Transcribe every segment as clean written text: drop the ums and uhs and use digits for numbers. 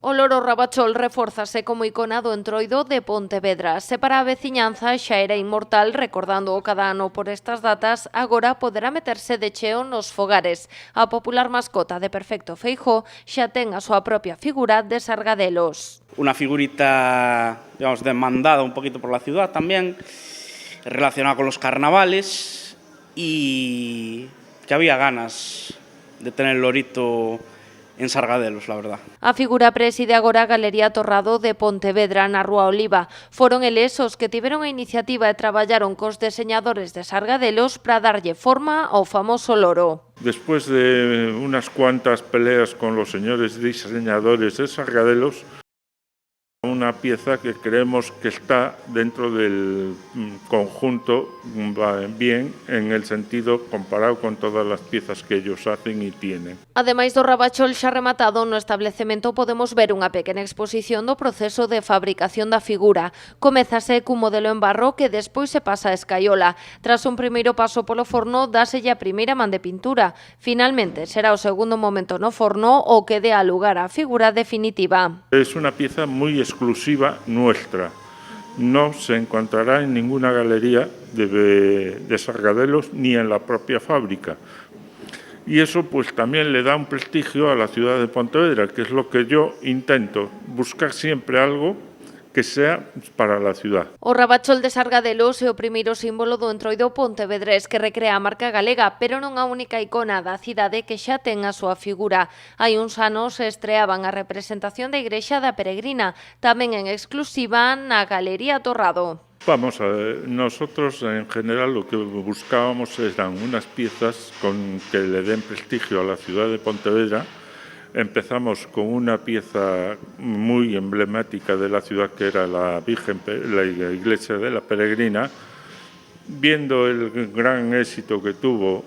O Loro Rabachol refórzase como icona do Entroido de Pontevedra. Se para a veciñanza xa era inmortal, recordando o cada ano por estas datas, agora poderá meterse de cheo nos fogares. A popular mascota de Perfecto Feijóo xa ten a súa propia figura de Sargadelos. Una figurita, digamos, demandada un poquito por la ciudad también, relacionada con los carnavales, y que había ganas de tener el lorito en Sargadelos, la verdad. A figura preside agora a Galería Torrado de Pontevedra na Rúa Oliva. Foron eles os que tiveron a iniciativa e traballaron cos deseñadores de Sargadelos para darlle forma ao famoso loro. Después de unas cuantas peleas con los señores diseñadores de Sargadelos, una pieza que creemos que está dentro del conjunto bien en el sentido comparado con todas las piezas que ellos hacen y tienen. Ademais do Rabachol xa rematado, no establecemento podemos ver unha pequena exposición do proceso de fabricación da figura. Comezase cun modelo en barro que despois se pasa a escaiola. Tras un primeiro paso polo forno, dáselle a primeira man de pintura. Finalmente, será o segundo momento no forno o que dé a lugar á figura definitiva. Es una pieza muy exclusiva nuestra. No se encontrará en ninguna galería de Sargadelos ni en la propia fábrica. Y eso pues también le da un prestigio a la ciudad de Pontevedra, que es lo que yo intento, buscar siempre algo que sea para la ciudad. O Rabachol de Sargadelos é o primeiro símbolo do Entroido pontevedrés que recrea a marca galega, pero non a única icona da cidade que xa ten a súa figura. Hai uns anos estreaban a representación da Igrexa da Peregrina, tamén en exclusiva na Galería Torrado. Vamos a ver, nosotros en general lo que buscábamos eran unas piezas con que le den prestigio a la ciudad de Pontevedra. Empezamos con una pieza muy emblemática de la ciudad que era la iglesia de la Peregrina. Viendo el gran éxito que tuvo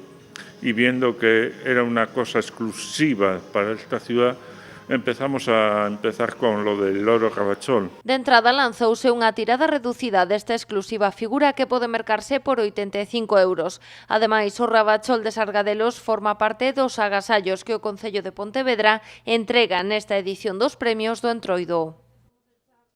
y viendo que era una cosa exclusiva para esta ciudad, empezamos con lo del Loro Rabachol. De entrada lanzouse unha tirada reducida desta exclusiva figura que pode mercarse por 85 euros. Ademais, o Rabachol de Sargadelos forma parte dos agasallos que o Concello de Pontevedra entrega nesta edición dos premios do Entroido.